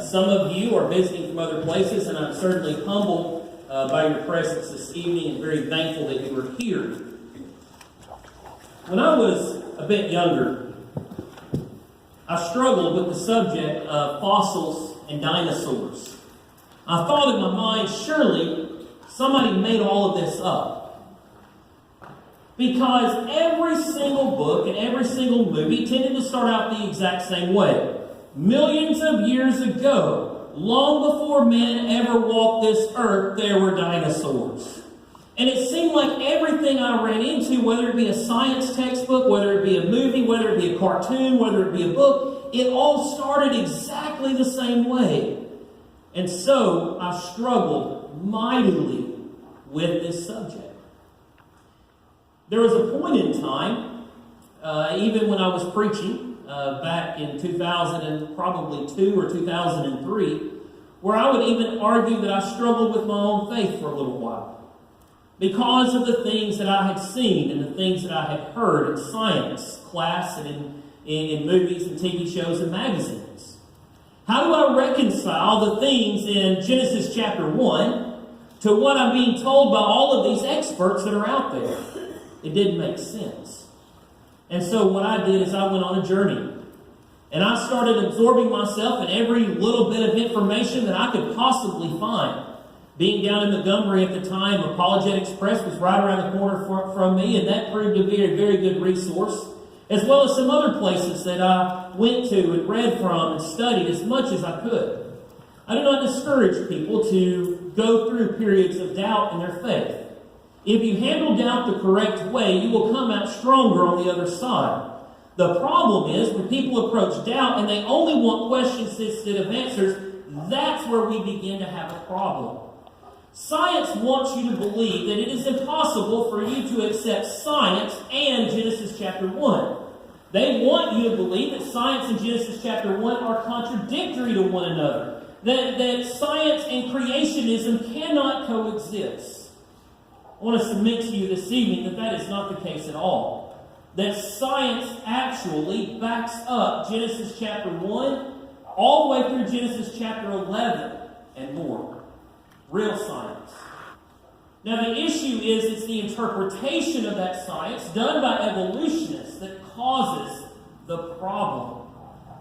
Some of you are visiting from other places, and I'm certainly humbled by your presence this evening and very thankful that you are here. When I was a bit younger, I struggled with the subject of fossils and dinosaurs. I thought in my mind, surely somebody made all of this up. Because every single book and every single movie tended to start out the exact same way. Millions of years ago, long before men ever walked this earth, there were dinosaurs. And it seemed like everything I ran into, whether it be a science textbook, whether it be a movie, whether it be a cartoon, whether it be a book, it all started exactly the same way. And so I struggled mightily with this subject. There was a point in time, even when I was preaching back in 2002 or 2003, where I would even argue that I struggled with my own faith for a little while because of the things that I had seen and the things that I had heard in science class and in movies and TV shows and magazines. How do I reconcile the things in Genesis chapter 1 to what I'm being told by all of these experts that are out there? It didn't make sense. And so what I did is I went on a journey. And I started absorbing myself in every little bit of information that I could possibly find. Being down in Montgomery at the time, Apologetics Press was right around the corner from me, and that proved to be a very good resource, as well as some other places that I went to and read from and studied as much as I could. I do not discourage people to go through periods of doubt in their faith. If you handle doubt the correct way, you will come out stronger on the other side. The problem is when people approach doubt and they only want questions instead of answers, that's where we begin to have a problem. Science wants you to believe that it is impossible for you to accept science and Genesis chapter 1. They want you to believe that science and Genesis chapter 1 are contradictory to one another. That science and creationism cannot coexist. I want to submit to you this evening that that is not the case at all. That science actually backs up Genesis chapter 1 all the way through Genesis chapter 11 and more. Real science. Now the issue is it's the interpretation of that science done by evolutionists that causes the problem.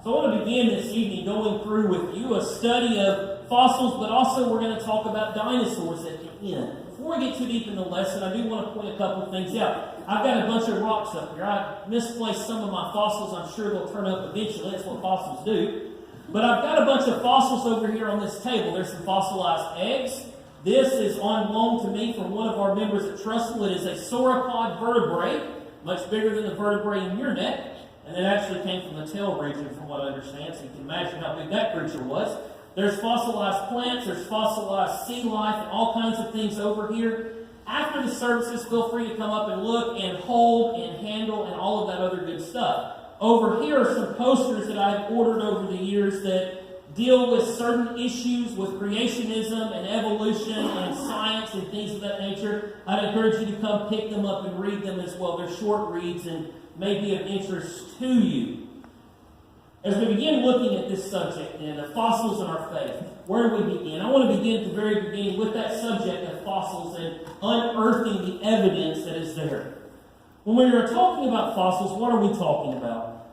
So I want to begin this evening going through with you a study of fossils, but also we're going to talk about dinosaurs at the end. Before we get too deep in the lesson, I do want to point a couple of things out. I've got a bunch of rocks up here. I misplaced some of my fossils. I'm sure they'll turn up eventually. That's what fossils do. But I've got a bunch of fossils over here on this table. There's some fossilized eggs. This is on loan to me from one of our members at Trustful. It is a sauropod vertebrae, much bigger than the vertebrae in your neck. And it actually came from the tail region, from what I understand. So you can imagine how big that creature was. There's fossilized plants, there's fossilized sea life, and all kinds of things over here. After the services, feel free to come up and look and hold and handle and all of that other good stuff. Over here are some posters that I've ordered over the years that deal with certain issues with creationism and evolution and science and things of that nature. I'd encourage you to come pick them up and read them as well. They're short reads and may be of interest to you. As we begin looking at this subject, then, of fossils in our faith, where do we begin? I want to begin at the very beginning with that subject of fossils and unearthing the evidence that is there. When we are talking about fossils, what are we talking about?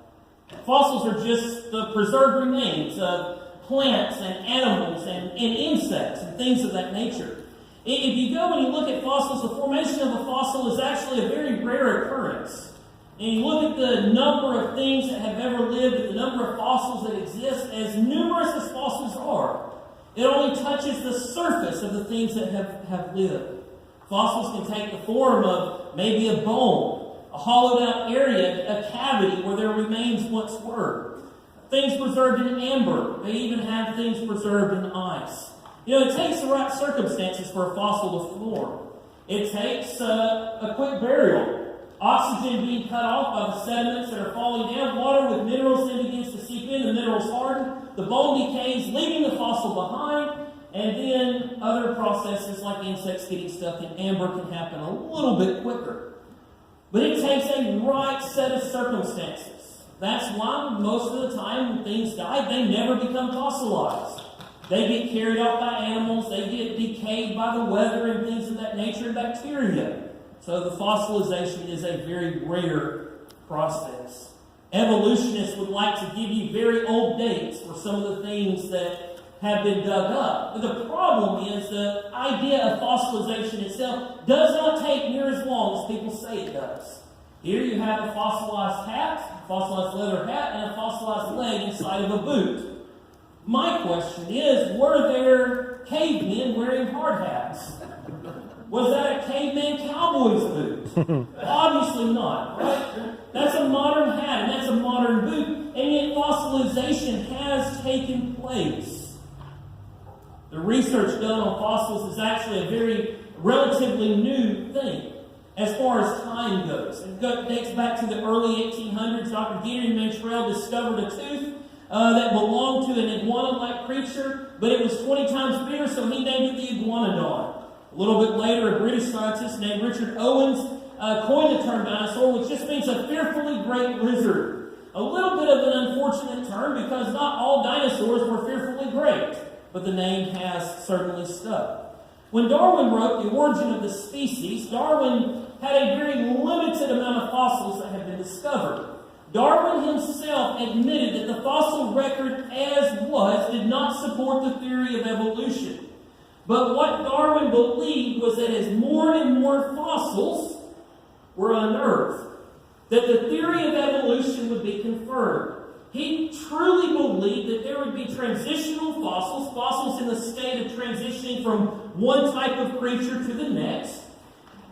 Fossils are just the preserved remains of plants and animals and insects and things of that nature. If you go and you look at fossils, the formation of a fossil is actually a very rare occurrence. And you look at the number of things that have ever lived and the number of fossils that exist, as numerous as fossils are, it only touches the surface of the things that have lived. Fossils can take the form of maybe a bone, a hollowed out area, a cavity where their remains once were. Things preserved in amber. They even have things preserved in ice. It takes the right circumstances for a fossil to form. It takes a quick burial. Oxygen being cut off by the sediments that are falling down. Water with minerals then begins to seep in. The minerals harden. The bone decays, leaving the fossil behind. And then other processes like insects getting stuck in amber can happen a little bit quicker. But it takes a right set of circumstances. That's why most of the time when things die, they never become fossilized. They get carried out by animals. They get decayed by the weather and things of that nature, and bacteria. So the fossilization is a very rare process. Evolutionists would like to give you very old dates for some of the things that have been dug up. But the problem is the idea of fossilization itself does not take near as long as people say it does. Here you have a fossilized hat, a fossilized leather hat, and a fossilized leg inside of a boot. My question is, were there cavemen wearing hard hats? Was that a caveman cowboy's boot? Obviously not, right? That's a modern hat, and that's a modern boot, and yet fossilization has taken place. The research done on fossils is actually a very relatively new thing as far as time goes. It dates back to the early 1800s. Dr. Gideon Mantrell discovered a tooth that belonged to an iguana-like creature, but it was 20 times bigger, so he named it the iguanodon. A little bit later, a British scientist named Richard Owens coined the term dinosaur, which just means a fearfully great lizard. A little bit of an unfortunate term because not all dinosaurs were fearfully great, but the name has certainly stuck. When Darwin wrote The Origin of the Species, Darwin had a very limited amount of fossils that had been discovered. Darwin himself admitted that the fossil record as was did not support the theory of evolution. But what Darwin believed was that as more and more fossils were unearthed, that the theory of evolution would be confirmed. He truly believed that there would be transitional fossils, fossils in the state of transitioning from one type of creature to the next,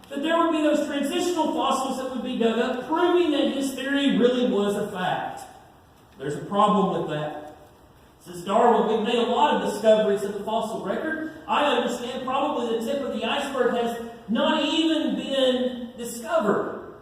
that there would be those transitional fossils that would be dug up, proving that his theory really was a fact. There's a problem with that. Since Darwin, we've made a lot of discoveries in the fossil record. I understand probably the tip of the iceberg has not even been discovered.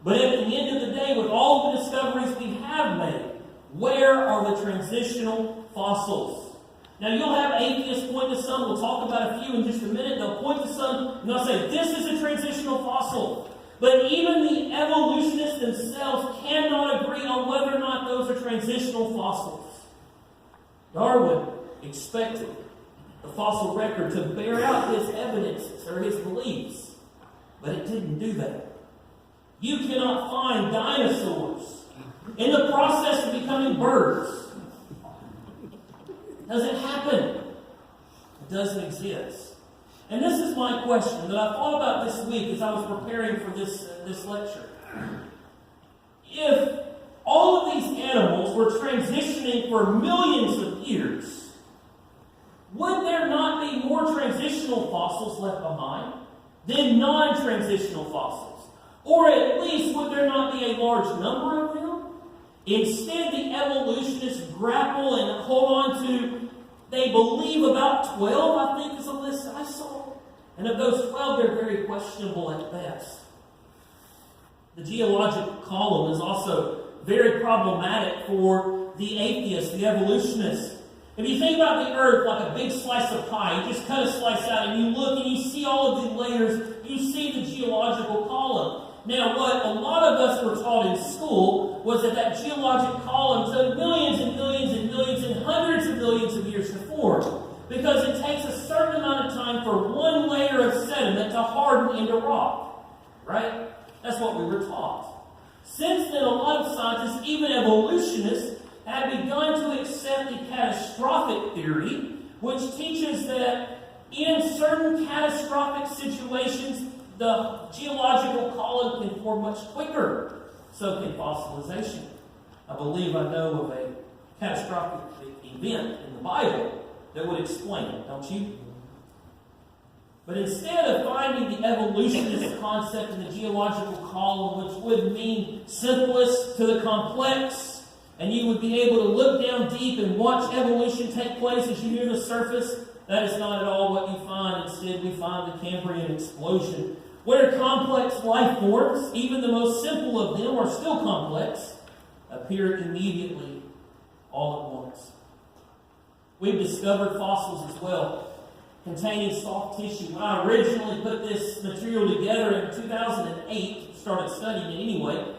But at the end of the day, with all the discoveries we have made, where are the transitional fossils? Now, you'll have atheists point to some. We'll talk about a few in just a minute. They'll point to some and they'll say, this is a transitional fossil. But even the evolutionists themselves cannot agree on whether or not those are transitional fossils. Darwin expected the fossil record to bear out his evidences or his beliefs, but it didn't do that. You cannot find dinosaurs in the process of becoming birds. Does it happen? It doesn't exist. And this is my question that I thought about this week as I was preparing for this lecture. If all of these animals were transitioning for millions of years, would there not be more transitional fossils left behind than non-transitional fossils? Or at least would there not be a large number of them? Instead, the evolutionists grapple and hold on to, they believe about 12, I think is a list I saw. And of those 12, they're very questionable at best. The geological column is also very problematic for the atheists, the evolutionists. If you think about the earth like a big slice of pie, you just cut a slice out and you look and you see all of the layers, you see the geological column. Now, what a lot of us were taught in school was that geologic column took millions and millions and millions and hundreds of millions of years to form, because it takes a certain amount of time for one layer of sediment to harden into rock. Right? That's what we were taught. Since then, a lot of scientists, even evolutionists, have begun to accept the catastrophic theory, which teaches that in certain catastrophic situations, the geological column can form much quicker. So can fossilization. I believe I know of a catastrophic event in the Bible that would explain it, don't you? But instead of finding the evolutionist concept in the geological column, which would mean simplest to the complex, and you would be able to look down deep and watch evolution take place as you near the surface, that is not at all what you find. Instead, we find the Cambrian explosion, where complex life forms, even the most simple of them are still complex, appear immediately all at once. We've discovered fossils as well, containing soft tissue. When I originally put this material together in 2008, started studying it anyway,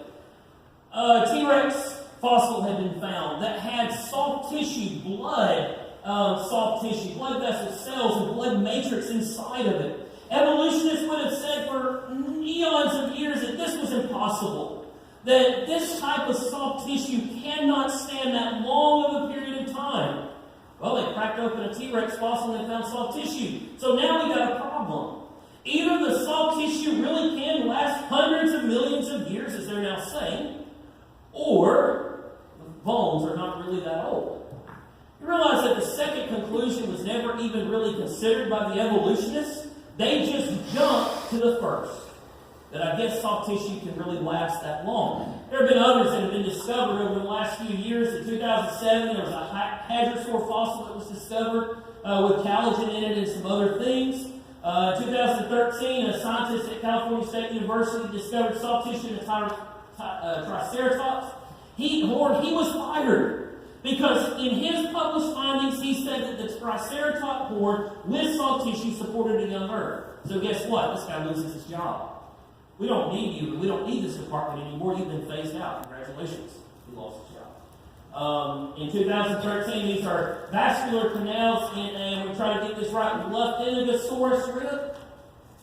a T-Rex fossil had been found that had soft tissue, blood, soft tissue, blood vessels, cells, and blood matrix inside of it. Evolutionists would have said for eons of years that this was impossible, that this type of soft tissue cannot stand that long of a period of time. Well, they cracked open a T-Rex fossil and they found soft tissue. So now we got a problem. Either the soft tissue really can last hundreds of millions of years, as they're now saying, or the bones are not really that old. You realize that the second conclusion was never even really considered by the evolutionists? They just jumped to the first, that I guess soft tissue can really last that long. There have been others that have been discovered over the last few years. In 2007, there was a hadrosaur fossil that was discovered with collagen in it and some other things. In 2013, a scientist at California State University discovered soft tissue in a triceratops. He was fired because in his published findings, he said that the triceratops horn with soft tissue supported a young Earth. So guess what? This guy loses his job. We don't need you. We don't need this department anymore. You've been phased out. Congratulations. He lost his job. In 2013, these are vascular canals, and we try to get this right. Lufthenogosaurus rib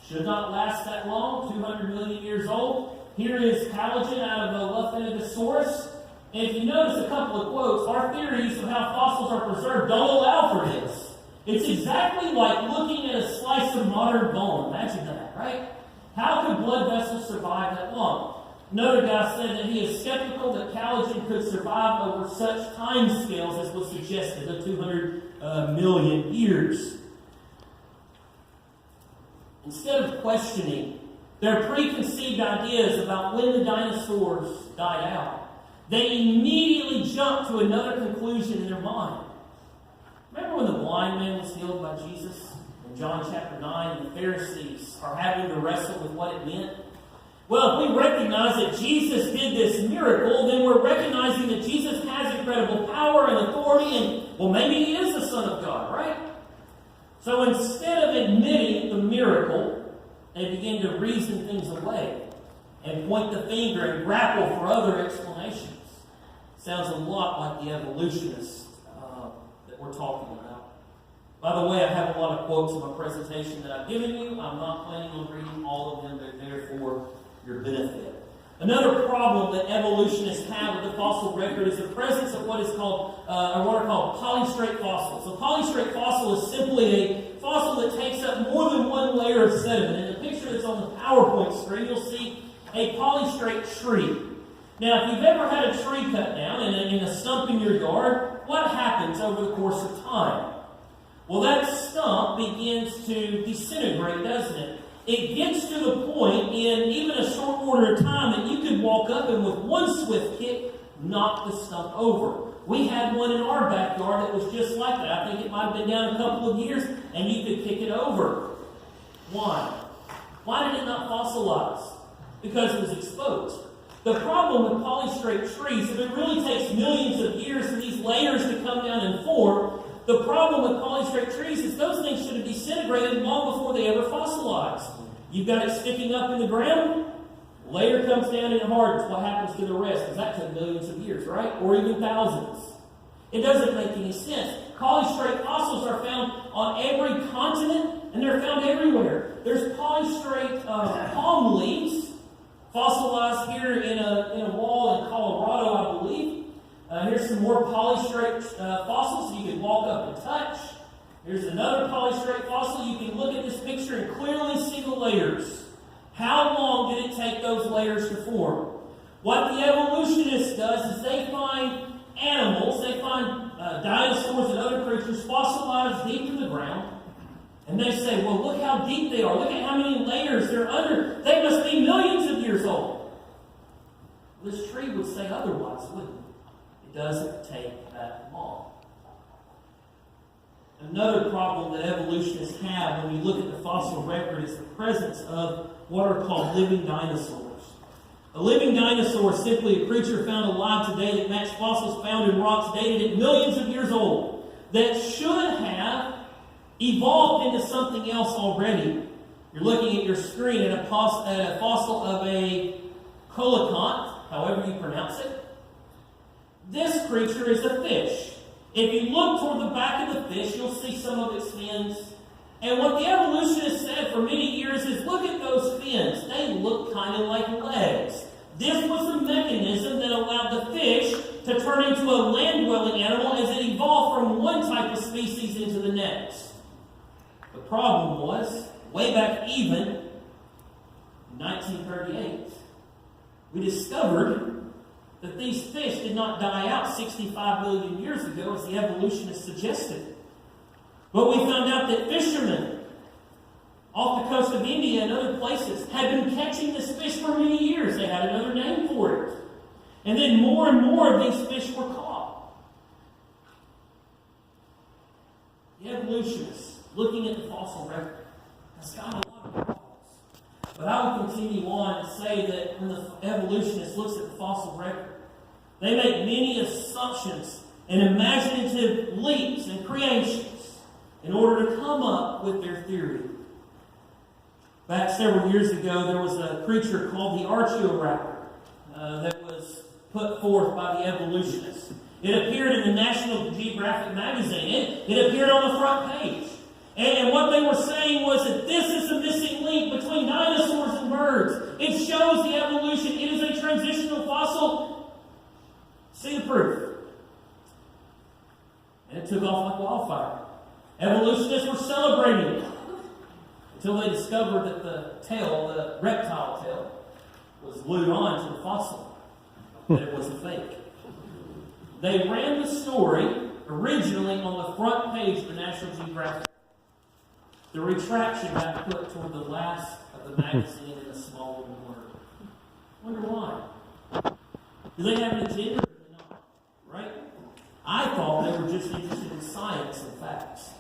should not last that long, 200 million years old. Here is collagen out of the Lufthenogosaurus. And if you notice a couple of quotes, our theories of how fossils are preserved don't allow for this. It's exactly like looking at a slice of modern bone. Imagine that, right? How could blood vessels survive that long? Another guy said that he is skeptical that collagen could survive over such time scales as was suggested, of 200 million years. Instead of questioning their preconceived ideas about when the dinosaurs died out, they immediately jumped to another conclusion in their mind. Remember when the blind man was healed by Jesus? In John chapter 9, and the Pharisees are having to wrestle with what it meant. Well, if we recognize that Jesus did this miracle, then we're recognizing that Jesus has incredible power and authority, and, well, maybe he is the Son of God, right? So instead of admitting the miracle, they begin to reason things away and point the finger and grapple for other explanations. Sounds a lot like the evolutionists that we're talking about. By the way, I have a lot of quotes in my presentation that I've given you. I'm not planning on reading all of them. They're there for your benefit. Another problem that evolutionists have with the fossil record is the presence of what is called, or what are called polystrate fossils. A polystrate fossil is simply a fossil that takes up more than one layer of sediment. In the picture that's on the PowerPoint screen, you'll see a polystrate tree. Now, if you've ever had a tree cut down in a stump in your yard, what happens over the course of time? Well, that stump begins to disintegrate, doesn't it? It gets to the point in even a short order of time that you could walk up and with one swift kick, knock the stump over. We had one in our backyard that was just like that. I think it might have been down a couple of years, and you could kick it over. Why? Why did it not fossilize? Because it was exposed. The problem with polystrate trees, if it really takes millions of years for these layers to come down and form, the problem with polystrate trees is those things should have disintegrated long before they ever fossilized. You've got it sticking up in the ground, layer comes down and it hardens. What happens to the rest? Because that took millions of years, right? Or even thousands. It doesn't make any sense. Polystrate fossils are found on every continent, and they're found everywhere. There's polystrate palm leaves fossilized here in a wall in Colorado, I believe. Here's some more polystrate fossils you can walk up and touch. Here's another polystrate fossil. You can look at this picture and clearly see the layers. How long did it take those layers to form? What the evolutionist does is they find animals, they find dinosaurs and other creatures fossilized deep in the ground, and they say, well, look how deep they are. Look at how many layers they're under. They must be millions of years old. This tree would say otherwise, wouldn't it? It doesn't take that long. Another problem that evolutionists have when you look at the fossil record is the presence of what are called living dinosaurs. A living dinosaur is simply a creature found alive today that match fossils found in rocks dated at millions of years old that should have evolved into something else already. You're looking at your screen at a fossil of a coelacanth, however you pronounce it. This creature is a fish. If you look toward the back of the fish, you'll see some of its fins. And what the evolutionists said for many years is, look at those fins. They look kind of like legs. This was the mechanism that allowed the fish to turn into a land-dwelling animal as it evolved from one type of species into the next. The problem was, way back even in 1938, we discovered that these fish did not die out 65 million years ago, as the evolutionists suggested. But we found out that fishermen off the coast of India and other places had been catching this fish for many years. They had another name for it. And then more and more of these fish were caught. The evolutionists, looking at the fossil record, has got a lot of problems. But I will continue on to say that when the evolutionist looks at the fossil record, they make many assumptions and imaginative leaps and creations in order to come up with their theory. Back several years ago, there was a creature called the Archaeoraptor that was put forth by the evolutionists. It appeared in the National Geographic magazine. It appeared on the front page. And what they were saying was that this is a missing link between dinosaurs and birds. It shows the evolution. It is a transitional fossil. See the proof. And it took off like wildfire. Evolutionists were celebrating it until they discovered that the tail, the reptile tail, was glued on to the fossil. That it was a fake. They ran the story originally on the front page of the National Geographic. The retraction got put toward the last of the magazine in a small little word. Wonder why? Do they have an agenda or do they not? Right? I thought they were just interested in science and facts.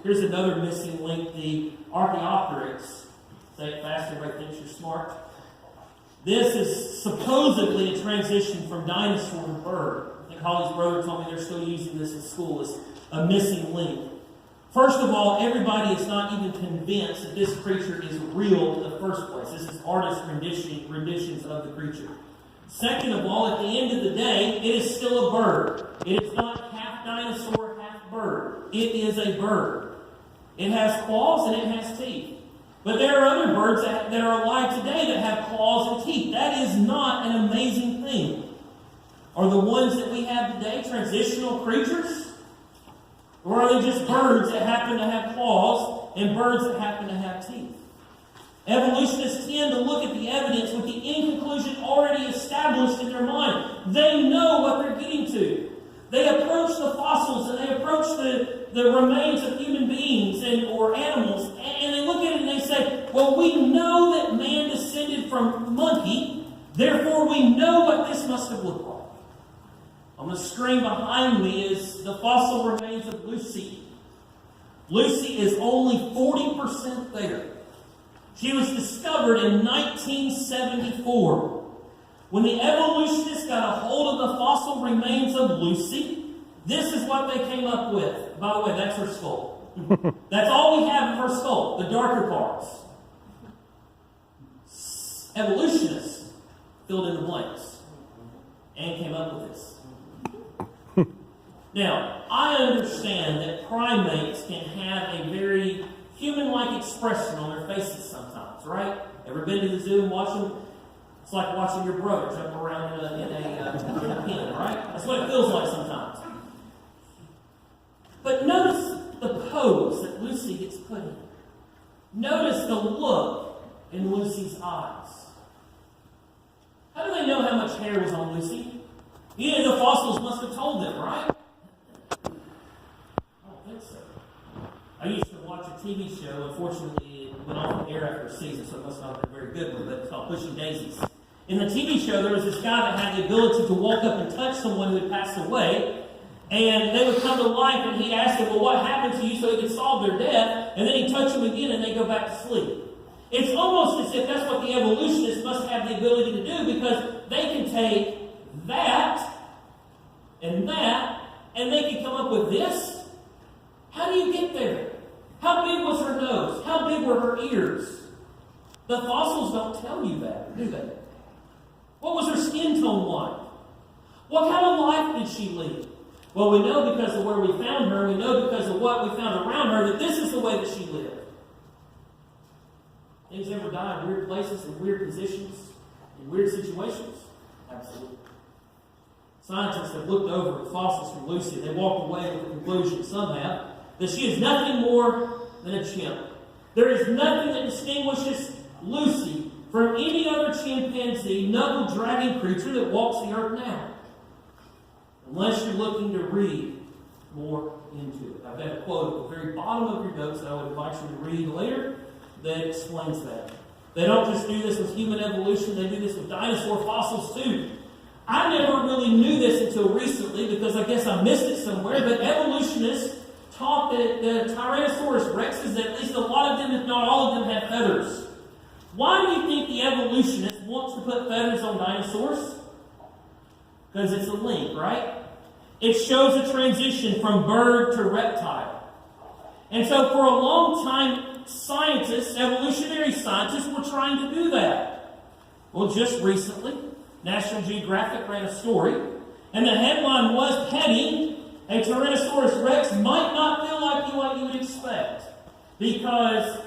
Here's another missing link, the Archaeopteryx. Say it fast, everybody thinks you're smart. This is supposedly a transition from dinosaur to bird. I think Holly's brother told me they're still using this in school as a missing link. First of all, everybody is not even convinced that this creature is real in the first place. This is artist renditions of the creature. Second of all, at the end of the day, it is still a bird. It is not half dinosaur, half bird. It is a bird. It has claws and it has teeth. But there are other birds that are alive today that have claws and teeth. That is not an amazing thing. Are the ones that we have today transitional creatures? Or are they just birds that happen to have claws and birds that happen to have teeth? Evolutionists tend to look at the evidence with the end conclusion already established in their mind. They know what they're getting to. They approach the fossils and they approach the remains of human beings or animals, and they look at it and they say, well, we know that man descended from monkey, therefore we know what this must have looked like. On the screen behind me is the fossil remains of Lucy. Lucy is only 40% there. She was discovered in 1974. When the evolutionists got a hold of the fossil remains of Lucy, this is what they came up with. By the way, that's her skull. That's all we have of her skull, the darker parts. Evolutionists filled in the blanks and came up with this. Now, I understand that primates can have a very human-like expression on their faces sometimes, right? Ever been to the zoo and watch them? It's like watching your brother jump around in a pen, right? That's what it feels like sometimes. But notice the pose that Lucy gets put in. Notice the look in Lucy's eyes. How do they know how much hair was on Lucy? Either the fossils must have told them, right? I don't think so. I used to watch a TV show. Unfortunately, it went off the air after a season, so it must not have been a very good one, but it's called Pushing Daisies. In the TV show, there was this guy that had the ability to walk up and touch someone who had passed away, and they would come to life, and he'd ask them, well, what happened to you, so he could solve their death, and then he'd touch them again, and they go back to sleep. It's almost as if that's what the evolutionists must have the ability to do, because they can take that, and they can come up with this. How do you get there? How big was her nose? How big were her ears? The fossils don't tell you that, do they? What was her skin tone like? What kind of life did she lead? Well, we know because of where we found her, and we know because of what we found around her, that this is the way that she lived. Things ever die in weird places, in weird positions, in weird situations? Absolutely. Scientists have looked over the fossils from Lucy. They walked away with the conclusion, some have, that she is nothing more than a chimp. There is nothing that distinguishes Lucy from any other chimpanzee, knuckle-dragging creature that walks the earth now. Unless you're looking to read more into it. I've got a quote at the very bottom of your notes that I would invite you to read later that explains that. They don't just do this with human evolution, they do this with dinosaur fossils too. I never really knew this until recently because I guess I missed it somewhere, but evolutionists taught that the Tyrannosaurus rexes, at least a lot of them, if not all of them, had feathers. Why do you think the evolutionist wants to put feathers on dinosaurs? Because it's a link, right? It shows a transition from bird to reptile. And so for a long time, scientists, evolutionary scientists, were trying to do that. Well, just recently, National Geographic ran a story, and the headline was heading, a Tyrannosaurus rex might not feel like what you would expect because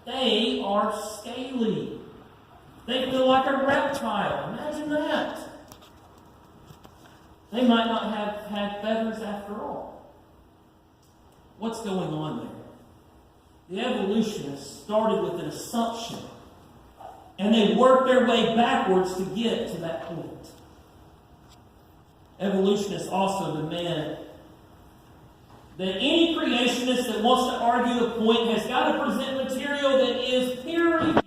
they are scaly. They feel like a reptile. Imagine that. They might not have had feathers after all. What's going on there? The evolutionists started with an assumption, and they worked their way backwards to get to that point. Evolutionists also demand that any creationist that wants to argue a point has got to present material that is peer-reviewed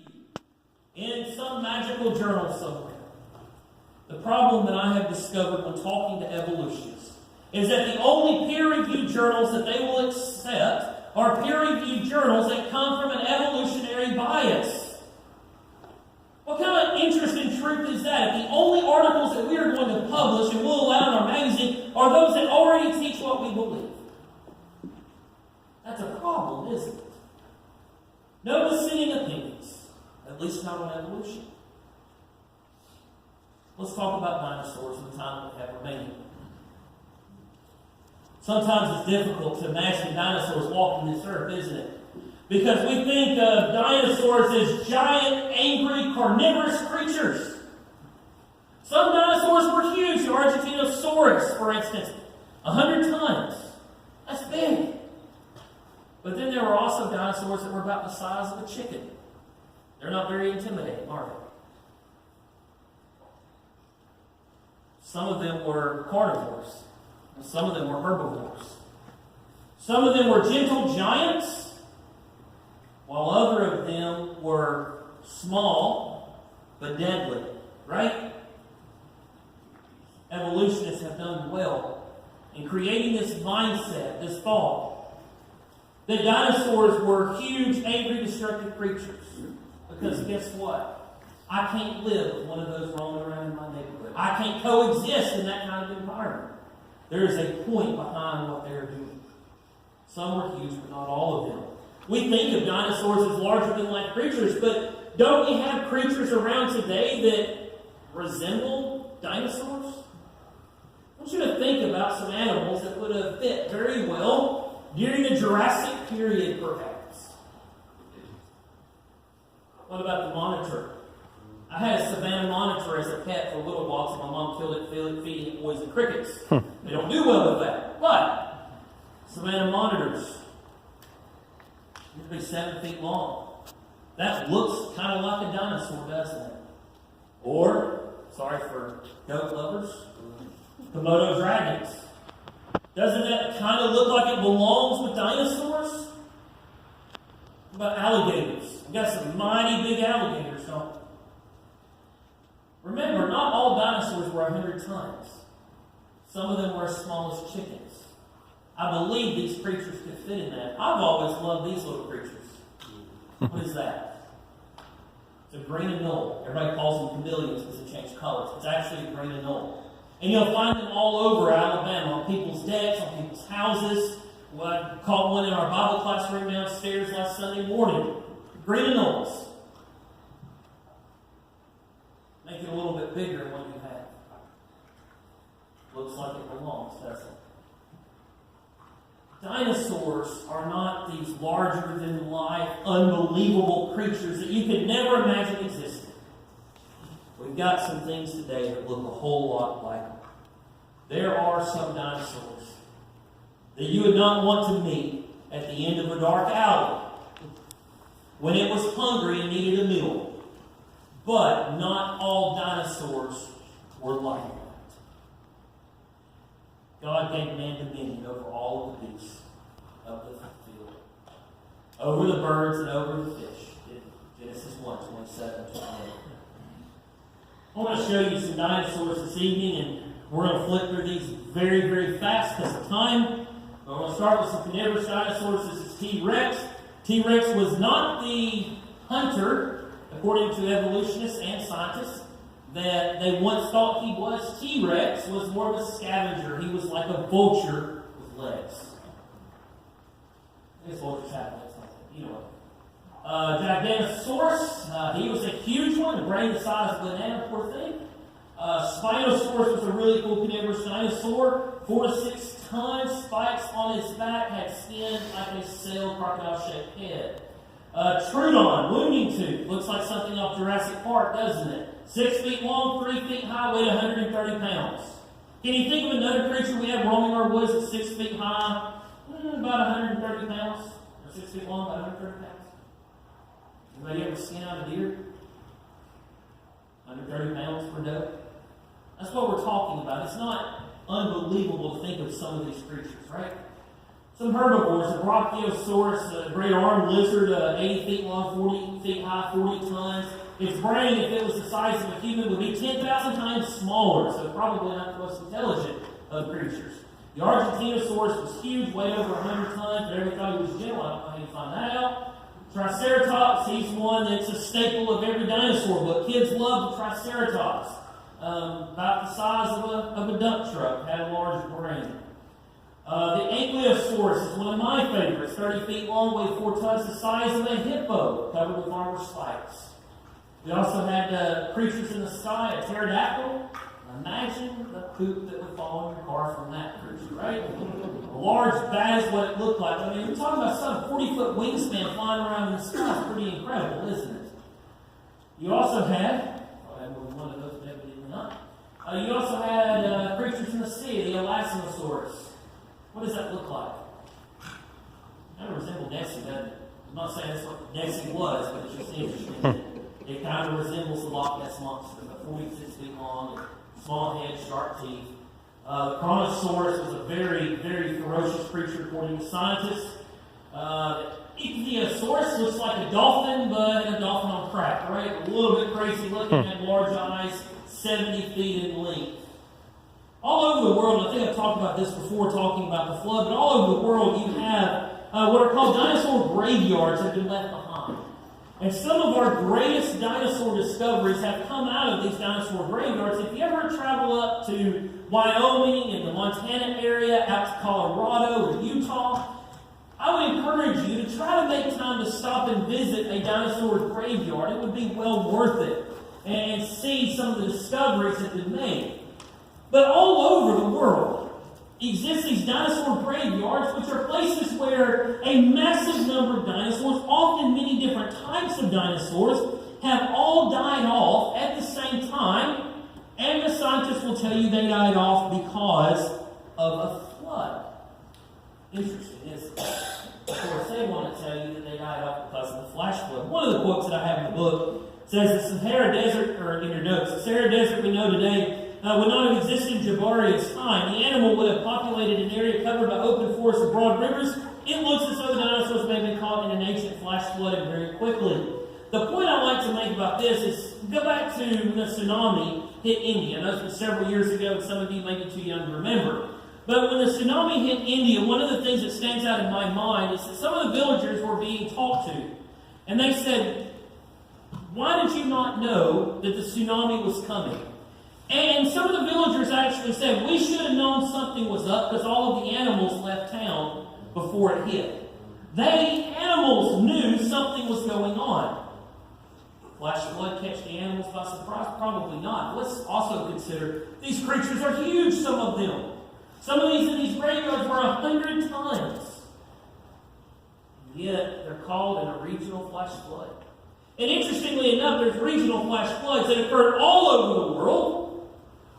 in some magical journal somewhere. The problem that I have discovered when talking to evolutionists is that the only peer-reviewed journals that they will accept are peer-reviewed journals that come from an evolutionary bias. What kind of interesting truth is that? If the only articles that we are going to publish and will allow in our magazine are those that already teach what we believe. That's a problem, isn't it? No dissenting opinions, at least not on evolution. Let's talk about dinosaurs in the time we have remaining. Sometimes it's difficult to imagine dinosaurs walking this earth, isn't it? Because we think of dinosaurs as giant, angry, carnivorous creatures. Some dinosaurs were huge. The Argentinosaurus, for instance, 100 tons. That's big. But then there were also dinosaurs that were about the size of a chicken. They're not very intimidating, are they? Some of them were carnivores, and some of them were herbivores. Some of them were gentle giants, while other of them were small but deadly, right? Evolutionists have done well in creating this mindset, this thought, that dinosaurs were huge, angry, destructive creatures. Because guess what? I can't live with one of those roaming around in my neighborhood. I can't coexist in that kind of environment. There is a point behind what they're doing. Some were huge, but not all of them. We think of dinosaurs as larger-than-life creatures, but don't we have creatures around today that resemble dinosaurs? I want you to think about some animals that would have fit very well during the Jurassic period, perhaps. What about the monitor? I had a Savannah monitor as a pet for a little while, so my mom killed it feeding it poison crickets. They don't do well with that. But Savannah monitors need to be 7 feet long. That looks kind of like a dinosaur, doesn't it? Or, sorry for goat lovers, Komodo dragons. Doesn't that kind of look like it belongs with dinosaurs? What about alligators? We've got some mighty big alligators, don't we? Remember, not all dinosaurs were 100 tons. Some of them were as small as chickens. I believe these creatures could fit in that. I've always loved these little creatures. What is that? It's a green anole. Everybody calls them chameleons because they change colors. It's actually a green anole. And you'll find them all over Alabama, on people's decks, on people's houses. Well, I caught one in our Bible classroom downstairs last Sunday morning. Green anoles. Make it a little bit bigger than what you have. Looks like it belongs, doesn't it? Dinosaurs are not these larger-than-life, unbelievable creatures that you could never imagine existed. We've got some things today that look a whole lot like them. There are some dinosaurs that you would not want to meet at the end of a dark alley when it was hungry and needed a meal. But not all dinosaurs were like that. God gave man dominion over all of the beasts of the field, over the birds and over the fish. Genesis 1:27-28. I want to show you some dinosaurs this evening, and we're going to flip through these very, very fast because of time. We're going to start with some carnivorous dinosaurs. This is T-Rex. T-Rex was not the hunter, according to evolutionists and scientists, that they once thought he was. T-Rex was more of a scavenger. He was like a vulture with legs. I guess vultures have legs like that. You know what? Giganosaurus, he was a huge one, a brain the size of a banana, poor thing. Spinosaurus was a really cool carnivorous dinosaur, 4 to 6 tons, spikes on his back, had skin like a sail crocodile-shaped head. Troodon, looming tooth, looks like something off Jurassic Park, doesn't it? 6 feet long, 3 feet high, weighed 130 pounds. Can you think of another creature we have roaming our woods that's 6 feet high, about 130 pounds? Or 6 feet long, about 130 pounds? Anybody ever skin out a deer? 130 pounds per doe? That's what we're talking about. It's not unbelievable to think of some of these creatures, right? Some herbivores, a Brachiosaurus, a great armed lizard, 80 feet long, 40 feet high, 40 tons. Its brain, if it was the size of a human, would be 10,000 times smaller, so probably not the most intelligent of creatures. The Argentinosaurus was huge, weighed over 100 tons, but everybody thought he was gentle. I don't know how you find that out. Triceratops, he's one that's a staple of every dinosaur book. Kids love the Triceratops. About the size of a dump truck, had a large brain. The Ankylosaurus is one of my favorites. 30 feet long, weighed 4 tons, the size of a hippo, covered with armor spikes. We also had creatures in the sky, a pterodactyl. Imagine the poop that would fall in your car from that creature, right? A large bat is what it looked like. I mean, we're talking about some 40-foot wingspan flying around in the sky. It's pretty incredible, isn't it? You also had, I had more than one of those, but evidently not. You also had creatures in the sea, the Elasmosaurus. What does that look like? Kind of resembles Nessie, doesn't it? I'm not saying that's what Nessie was, but it's just interesting. It kind of resembles the Loch Ness Monster, about 46 feet long, small head, sharp teeth. The Chronosaurus was a very, very ferocious creature, according to scientists. Ichthyosaurus looks like a dolphin, but a dolphin on crack, right? A little bit crazy looking, had large eyes, 70 feet in length. All over the world, I think I've talked about this before, talking about the flood, but all over the world you have what are called dinosaur graveyards that have been left behind. And some of our greatest dinosaur discoveries have come out of these dinosaur graveyards. If you ever travel up to Wyoming and the Montana area, out to Colorado or Utah, I would encourage you to try to make time to stop and visit a dinosaur graveyard. It would be well worth it and see some of the discoveries that have been made. But all over the world exist these dinosaur graveyards, which are places where a massive number of dinosaurs, often many different types of dinosaurs, have all died off at the same time, and the scientists will tell you they died off because of a flood. Interesting, isn't it? Of course, they want to tell you that they died off because of the flash flood. One of the quotes that I have in the book says the Sahara Desert, or in your notes, the Sahara Desert we know today would not have existed in Jabaria's time. The animal would have populated an area covered by open forests and broad rivers. It looks as though the dinosaurs may have been caught in an ancient flash flood and very quickly. The point I like to make about this is go back to when the tsunami hit India. I know it was several years ago, and some of you may be too young to remember. But when the tsunami hit India, one of the things that stands out in my mind is that some of the villagers were being talked to. And they said, "Why did you not know that the tsunami was coming?" And some of the villagers actually said, "We should have known something was up because all of the animals left town before it hit." They, animals, knew something was going on. Flash flood catch the animals by surprise? Probably not. Let's also consider these creatures are huge, some of them. Some of these in these graveyards were 100 tons. Yet they're called a regional flash flood. And interestingly enough, there's regional flash floods that occurred all over the world,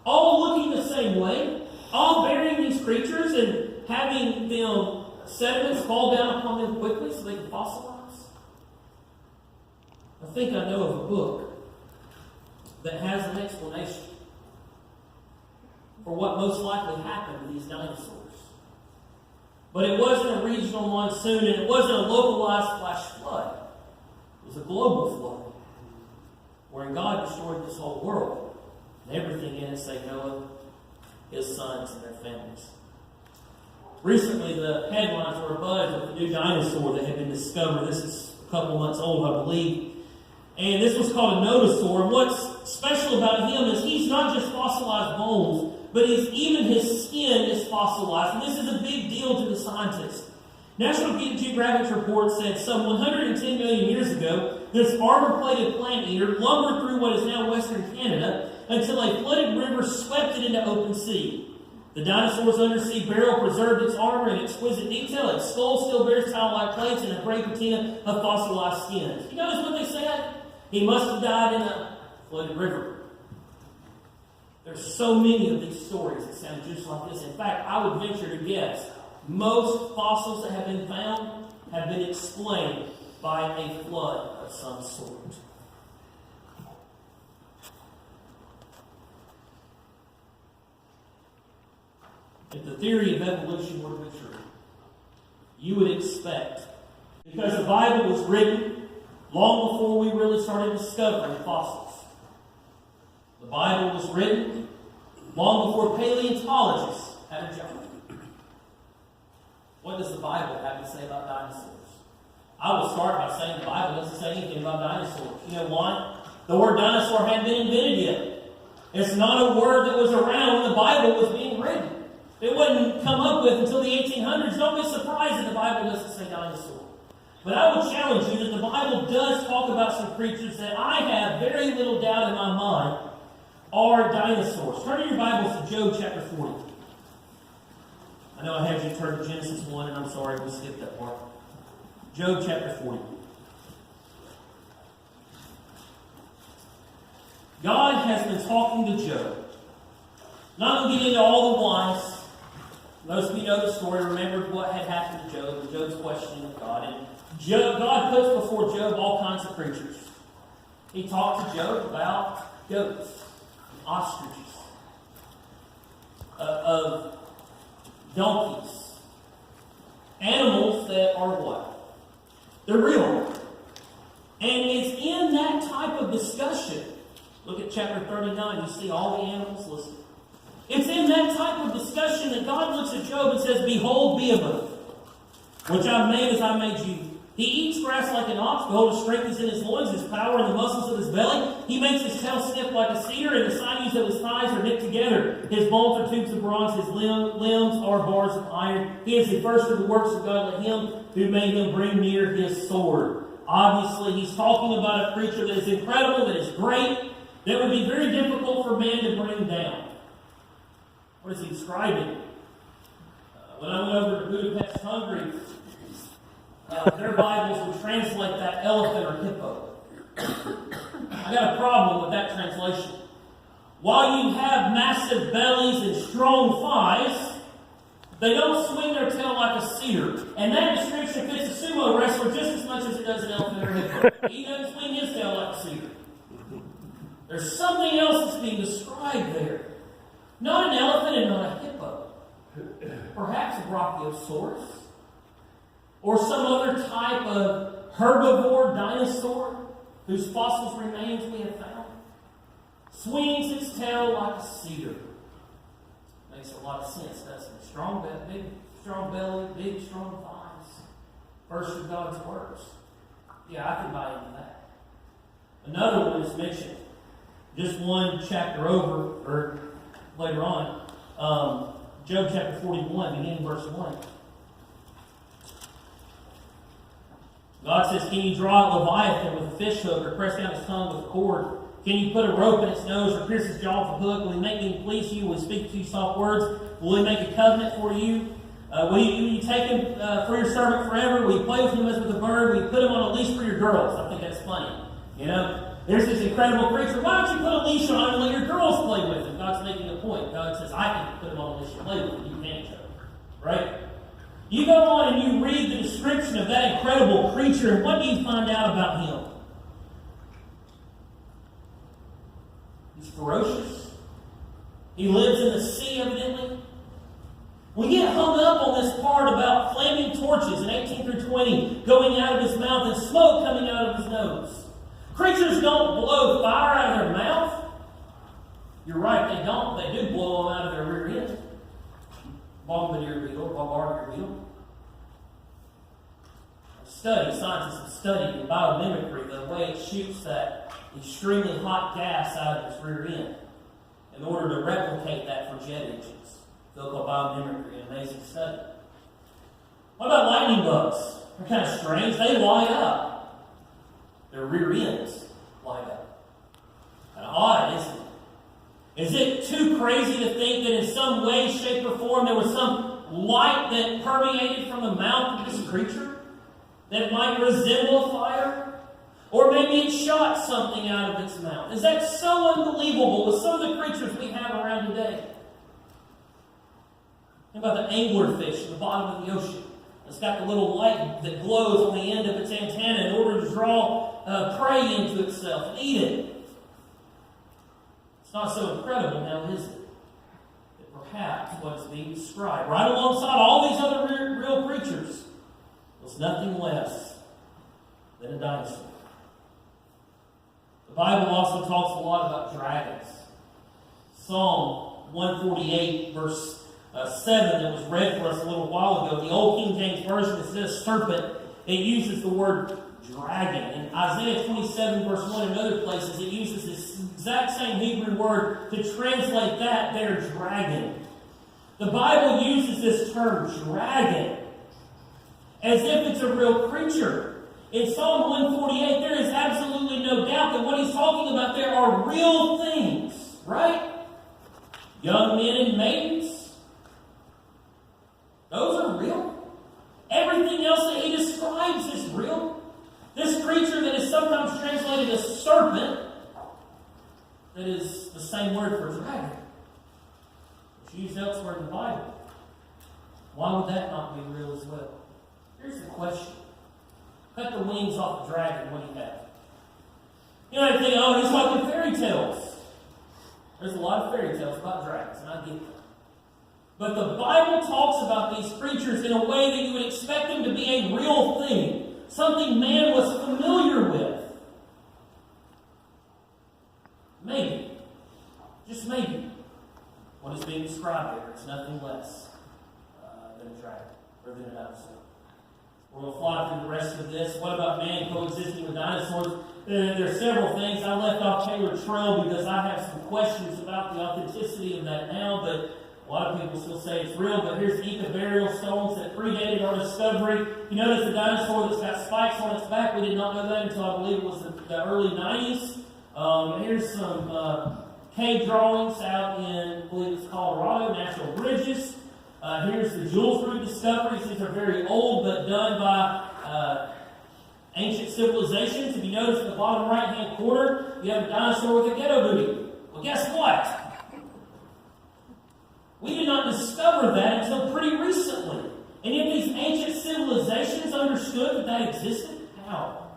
all looking the same way, all burying these creatures and having them sediments fall down upon them quickly so they can fossilize. I think I know of a book that has an explanation for what most likely happened to these dinosaurs. But it wasn't a regional monsoon, and it wasn't a localized flash flood. It was a global flood, wherein God destroyed this whole world, and everything in it, save Noah, his sons, and their families. Recently, the headlines were abuzz with a new dinosaur that had been discovered. This is a couple months old, I believe. And this was called a nodosaur. And what's special about him is he's not just fossilized bones, but even his skin is fossilized. And this is a big deal to the scientists. National Geographic's report said some 110 million years ago, this armor-plated plant eater lumbered through what is now western Canada until a flooded river swept it into open sea. The dinosaur's undersea barrel preserved its armor in exquisite detail. Its skull still bears tile-like plates and a gray patina of fossilized skins. You notice what they said? He must have died in a flooded river. There's so many of these stories that sound just like this. In fact, I would venture to guess most fossils that have been found have been explained by a flood of some sort. If the theory of evolution were to be true, you would expect, because the Bible was written long before we really started discovering fossils. The Bible was written long before paleontologists had a job. What does the Bible have to say about dinosaurs? I will start by saying the Bible doesn't say anything about dinosaurs. You know why? The word dinosaur hadn't been invented yet. It's not a word that was around when the Bible was being written. It wasn't come up with until the 1800s. Don't be surprised that the Bible doesn't say dinosaur. But I will challenge you that the Bible does talk about some creatures that I have very little doubt in my mind are dinosaurs. Turn in your Bibles to Job chapter 40. I know I had you turn to Genesis 1, and I'm sorry we skipped that part. Job chapter 40. God has been talking to Job. Not going to get into all the whys. Most of you know the story. Remember what had happened to Job and Job's questioning of God. And God puts before Job all kinds of creatures. He talked to Job about goats, ostriches, of donkeys, animals that are what? They're real. And it's in that type of discussion. Look at chapter 39. You see all the animals listed. It's in that type of discussion that God looks at Job and says, "Behold, Behemoth, which I made as I made you. He eats grass like an ox. Behold, his strength is in his loins, his power in the muscles of his belly. He makes his tail stiff like a cedar, and the sinews of his thighs are knit together. His bones are tubes of bronze, his limbs are bars of iron. He is the first of the works of God. Let him who made him bring near his sword." Obviously, he's talking about a creature that is incredible, that is great, that would be very difficult for man to bring down. What is he describing? When I went over to Budapest, Hungary, their Bibles would translate that elephant or hippo. I got a problem with that translation. While you have massive bellies and strong thighs, they don't swing their tail like a cedar. And that description fits a sumo wrestler just as much as it does an elephant or hippo. He doesn't swing his tail like a cedar. There's something else that's being described there. Not an elephant and not a hippo. Perhaps a brachiosaurus. Or some other type of herbivore dinosaur whose fossils remains we have found. Swings its tail like a cedar. Makes a lot of sense, doesn't it? Big, strong belly, big, strong thighs. First of God's works. Yeah, I can buy into that. Another one is mentioned. Just one chapter over, or later on, Job chapter 41, beginning verse 1. God says, "Can you draw a Leviathan with a fish hook, or press down his tongue with a cord? Can you put a rope in its nose, or pierce his jaw with a hook? Will he make me please you? Will he speak to you soft words? Will He make a covenant for you? Will you take Him for your servant forever? Will you play with Him as with a bird? Will you put Him on a leash for your girls? I think that's funny. You know? There's this incredible creature. Why don't you put a leash on him and let your girls play with him? God's making a point. God says, I can put him on a leash and play with him. You can't, Joe. Right? You go on and you read the description of that incredible creature, and what do you find out about him? He's ferocious. He lives in the sea, evidently. We get hung up on this part about flaming torches in 18 through 20 going out of his mouth and smoke coming out of his nose. Creatures don't blow fire out of their mouth. You're right, they don't. They do blow them out of their rear end. Bombardier beetle. Scientists have studied in biomimicry the way it shoots that extremely hot gas out of its rear end in order to replicate that for jet engines. They'll call biomimicry an amazing study. What about lightning bugs? They're kind of strange. They light up. Their rear ends light up. Kind of odd, isn't it? Is it too crazy to think that in some way, shape, or form there was some light that permeated from the mouth of this creature that might resemble a fire? Or maybe it shot something out of its mouth. Is that so unbelievable with some of the creatures we have around today? Think about the anglerfish at the bottom of the ocean. It's got the little light that glows on the end of its antenna in order to draw prey into itself and eat it. It's not so incredible now, is it? That perhaps what is being described, right alongside all these other real creatures, was nothing less than a dinosaur. The Bible also talks a lot about dragons. Psalm 148, verse 7 that was read for us a little while ago, the Old King James Version, it says serpent. It uses the word dragon. In Isaiah 27, verse 1 and other places, it uses this exact same Hebrew word to translate that there, dragon. The Bible uses this term, dragon, as if it's a real creature. In Psalm 148, there is absolutely no doubt that what he's talking about there are real things, right? Young men and maidens. Those are real. Everything else that he describes is real. This creature that is sometimes translated as serpent, that is the same word for dragon. It's used elsewhere in the Bible. Why would that not be real as well? Here's the question. Cut the wings off the dragon, what do you have? You know, I think, oh, he's talking fairy tales. There's a lot of fairy tales about dragons, and I get that. But the Bible talks about these creatures in a way that you would expect them to be a real thing, something man was familiar with. Maybe, just maybe, what is being described there is nothing less than a dragon, or than a dinosaur. We're going to fly through the rest of this. What about man coexisting with dinosaurs? There are several things. I left off Taylor Trail because I have some questions about the authenticity of that now, but a lot of people still say it's real. But here's the Ika burial stones that predated our discovery. You notice the dinosaur that's got spikes on its back. We did not know that until I believe it was the early 90s. Here's some cave drawings out in, I believe it's Colorado, Natural Bridges. Here's the Jules Root discoveries. These are very old, but done by ancient civilizations. If you notice in the bottom right-hand corner, you have a dinosaur with a ghetto booty. Well, guess what? We did not discover that until pretty recently. And yet these ancient civilizations understood that existed? How?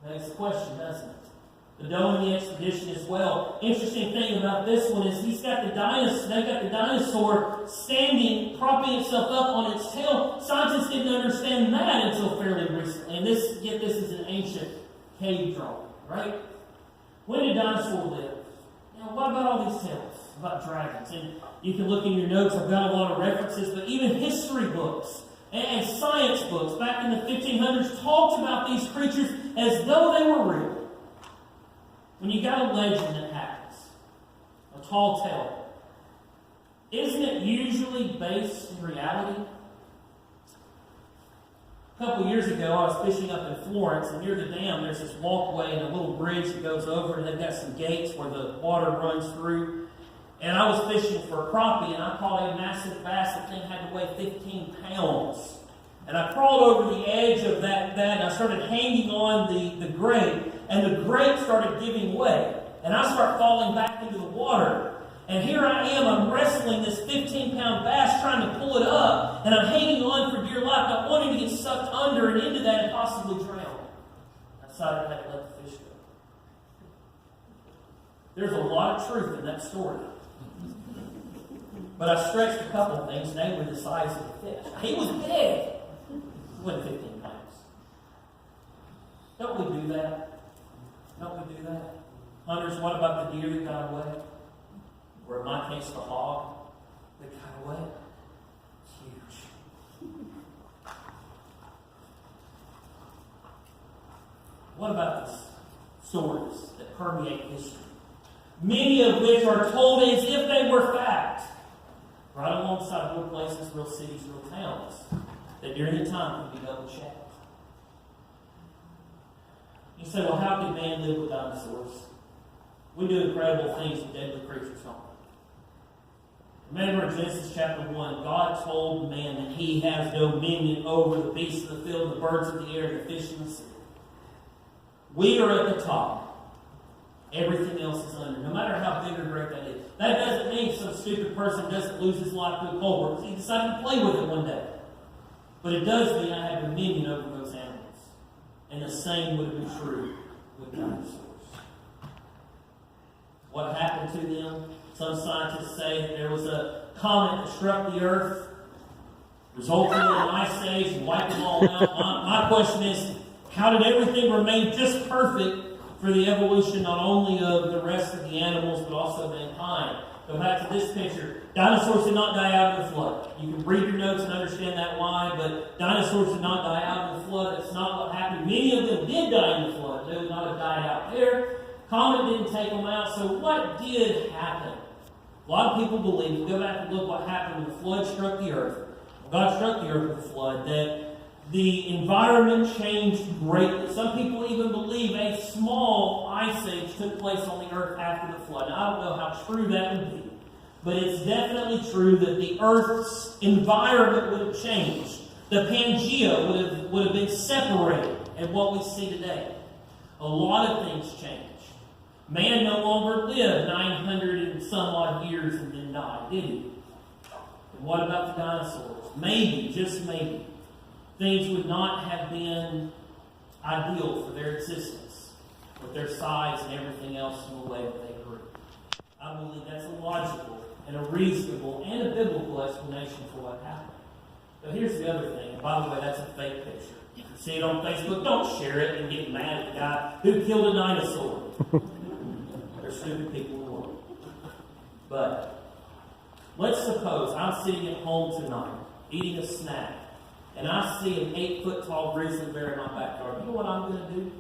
Begs the question, doesn't it? The Domini expedition as well. Interesting thing about this one is they've got the dinosaur standing, propping itself up on its tail. Scientists didn't understand that until fairly recently. And this is an ancient cave drawing, right? When did dinosaurs live? Now, what about all these tales about dragons? And you can look in your notes, I've got a lot of references, but even history books and science books back in the 1500s talked about these creatures as though they were real. When you got a legend that happens, a tall tale, isn't it usually based in reality? A couple years ago, I was fishing up in Florence, and near the dam, there's this walkway and a little bridge that goes over, and they've got some gates where the water runs through. And I was fishing for crappie, and I caught a massive bass. That thing had to weigh 15 pounds. And I crawled over the edge of that, and I started hanging on the grate, and the grate started giving way. And I start falling back into the water. And here I am, I'm wrestling this 15-pound bass, trying to pull it up, and I'm hanging on for dear life, not wanting to get sucked under and into that and possibly drown. I decided I had to let the fish go. There's a lot of truth in that story. But I stretched a couple of things, namely the size of the fish. He was big. He wasn't 15 pounds. Don't we do that? Don't we do that? Hunters, what about the deer that got away? Or in my case, the hog that got away? Huge. What about the stories that permeate history? Many of which are told as if they were fact. Right alongside real places, real cities, real towns, that during the time could be double checked. You say, well, how did man live with dinosaurs? We do incredible things with deadly creatures, don't we? Remember in Genesis chapter 1, God told man that he has dominion over the beasts of the field, the birds of the air, and the fish in the sea. We are at the top. Everything else is under. No matter how big or great that is. That doesn't mean some stupid person doesn't lose his life to a cold war. He decided to play with it one day. But it does mean I have dominion over those animals. And the same would be true with dinosaurs. What happened to them? Some scientists say that there was a comet that struck the earth, resulting in an ice age and wiped them all out. My question is, how did everything remain just perfect for the evolution not only of the rest of the animals, but also mankind? Go back to this picture. Dinosaurs did not die out of the flood. You can read your notes and understand that why, but dinosaurs did not die out of the flood. That's not what happened. Many of them did die in the flood. They would not have died out there. Comet didn't take them out. So what did happen? A lot of people believe, go back and look what happened when the flood struck the earth. When God struck the earth with the flood, that the environment changed greatly. Some people even believe a small ice age took place on the earth after the flood. Now, I don't know how true that would be, but it's definitely true that the earth's environment would have changed. The Pangea would have been separated and what we see today. A lot of things changed. Man no longer lived 900 and some odd years and then died, did he? And what about the dinosaurs? Maybe, just maybe, things would not have been ideal for their existence, with their size and everything else in the way that they grew. I believe that's a logical and a reasonable and a biblical explanation for what happened. But here's the other thing, and by the way, that's a fake picture. You can see it on Facebook. Don't share it and get mad at the guy who killed a dinosaur. There's stupid people in the world. But let's suppose I'm sitting at home tonight, eating a snack, and I see an 8-foot-tall grizzly bear in my backyard. You know what I'm going to do?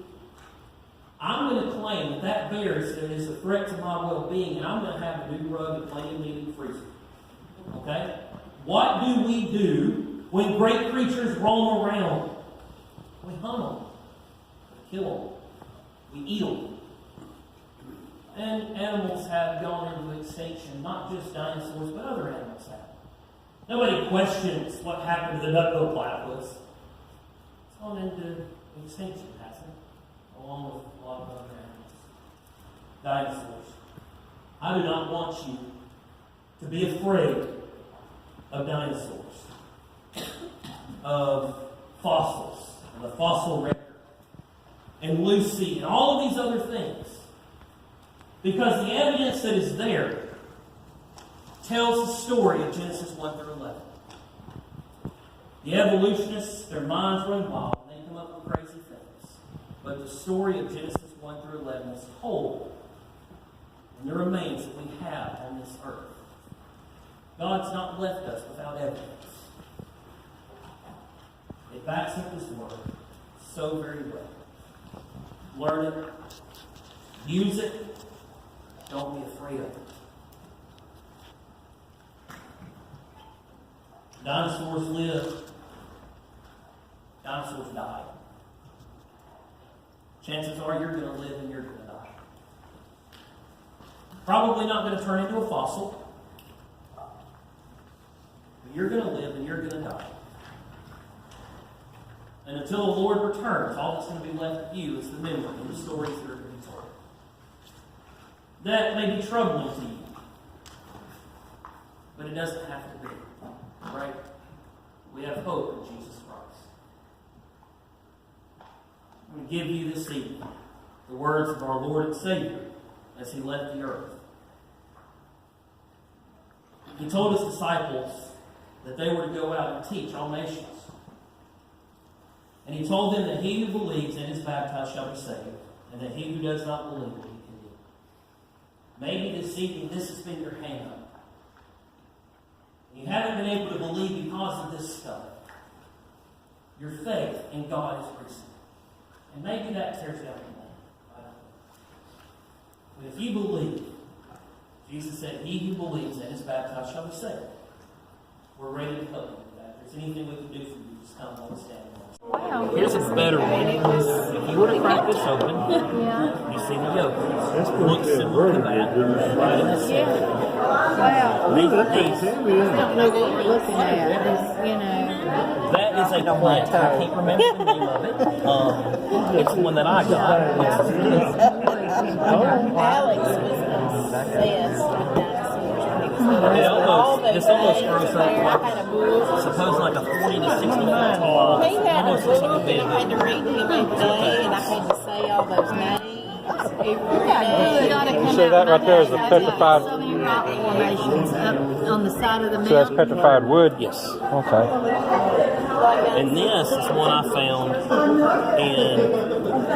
I'm going to claim that that bear is a threat to my well-being, and I'm going to have a new rug and play meat in the freezer. Okay? What do we do when great creatures roam around? We hunt them. We kill them. We eat them. And animals have gone into extinction, not just dinosaurs, but other animals have. Nobody questions what happened to the duck-billed platypus. It's gone into extinction, hasn't it? Along with a lot of other animals. Dinosaurs. I do not want you to be afraid of dinosaurs, of fossils, and the fossil record, and Lucy, and all of these other things. Because the evidence that is there tells the story of Genesis 1 through 11. The evolutionists, their minds run wild, and they come up with crazy things. But the story of Genesis 1 through 11 is told in the remains that we have on this earth. God's not left us without evidence. It backs up His Word so very well. Learn it. Use it. Don't be afraid of it. Dinosaurs live. Dinosaurs die. Chances are you're going to live and you're going to die. Probably not going to turn into a fossil. But you're going to live and you're going to die. And until the Lord returns, all that's going to be left of you is the memory and the stories that are going to be told. That may be troubling to you. But it doesn't have to be. Right? We have hope in Jesus Christ. I'm going to give you this evening the words of our Lord and Savior as He left the earth. He told His disciples that they were to go out and teach all nations. And He told them that he who believes and is baptized shall be saved, and that he who does not believe will be condemned. Maybe this evening this has been your hang up. You haven't been able to believe because of this stuff. Your faith in God is risen. And maybe that tears down your name. But if you believe, Jesus said, he who believes and is baptized shall be saved. We're ready to help you with that. If there's anything we can do for you, just come and let us down. Wow. Here's a better one. If you were to crack this open, you see the yolk. Looks similar to that. Right in the center. Wow. These, I don't know what we're looking at. that is a plant. I can't remember the name of it. It's the one that I got. Alex was obsessed with dinosaurs. This almost grows up like, suppose like a 40 to 60 foot tall. He had a Almost looks like book, a and I bed. had to read him every day, and I had to say all those names every day. You say that right there is a petrified. Southern rock formations up on the side of the mountain. So that's petrified wood. Yes. Okay. And this is one I found, and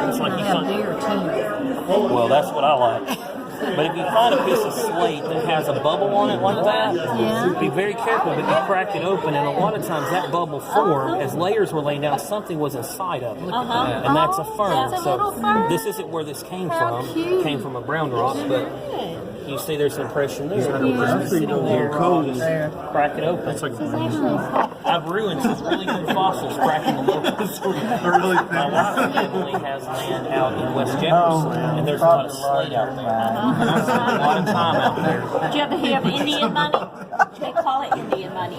it's like you Have find. deer too. Well, that's what I like. But if you find a piece of slate that has a bubble on it like that, be very careful that you crack it open, and a lot of times that bubble formed as layers were laying down, something was inside of it. And that's a fern. That's a little fern. This isn't where this came How from. cute. It came from a brown rock, but you see there's an impression there. Yeah. It's sitting there. Crack it open. I've ruined some really good fossils cracking them open. My wife's family has land out in West Jefferson, and there's a lot of slate out there. And I spend a lot of time out there. Do you ever hear of Indian money? They call it Indian money.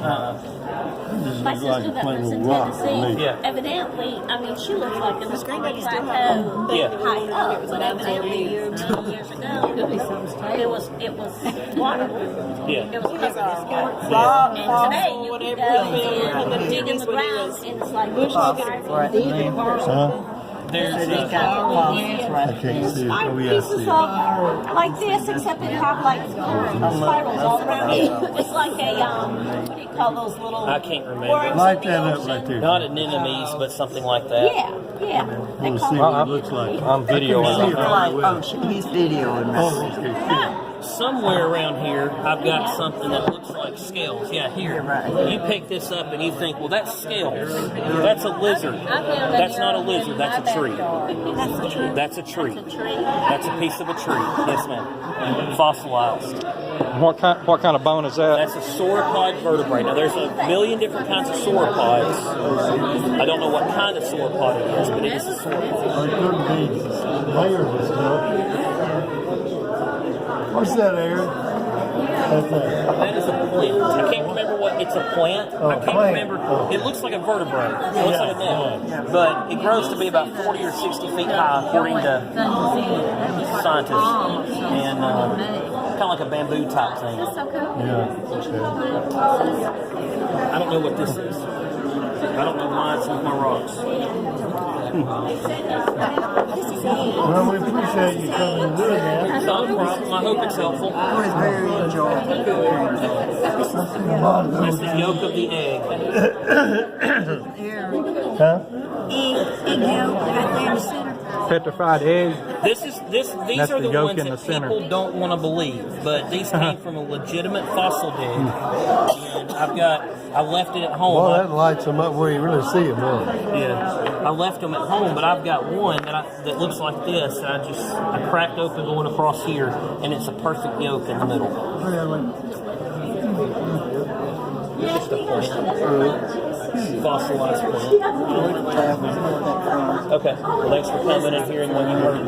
My sister that lives in Tennessee, evidently, I mean, she looks like in the Springville plateau, high up, but evidently many years ago, it was water. Yeah. It was covered in sports. And today, you can go and dig in the ground, and it's like There's pieces of like this, except it have like spirals all around it. It's like a what do you call those little? I can't remember. worms Light in the that up ocean? right there. not anemones, but something like that. Yeah. They We'll call see it. what it looks like. I'm videoing. He's videoing. Somewhere around here, I've got something that looks like scales. Yeah, here. You pick this up and you think, well, that's scales. That's a lizard. That's not a lizard. That's a tree. That's a tree. That's a piece of a tree. Yes, ma'am. Fossilized. What kind of bone is that? That's a sauropod vertebrae. Now, there's a million different kinds of sauropods. I don't know what kind of sauropod it is, but it is a sauropod. It could be layers of stuff. What's that, Aaron? What's that? That is a plant. I can't remember what it's a plant. I can't plant. remember. It looks like a vertebrae. It looks like a nut. But it grows to be about 40 or 60 feet high, according to scientists. And kind of like a bamboo type thing. That's so cool. Yeah. I don't know what this is. I don't know why it's with my rocks. Well, we appreciate you coming and doing that. Not a problem. I hope it's helpful. It was very enjoyable. That's the yolk of the egg. Huh? Petrified egg. These That's are the the yolk ones in that the center. people don't want to believe, but these came from a legitimate fossil dig, and I left it at home. Well, that lights them up where you really see them, huh? I left them at home, but I've got one that looks like this, and I cracked open going across here, and it's a perfect yolk in the middle. Just a plant. Fossilized plant. Okay, well, thanks for coming and hearing what you heard.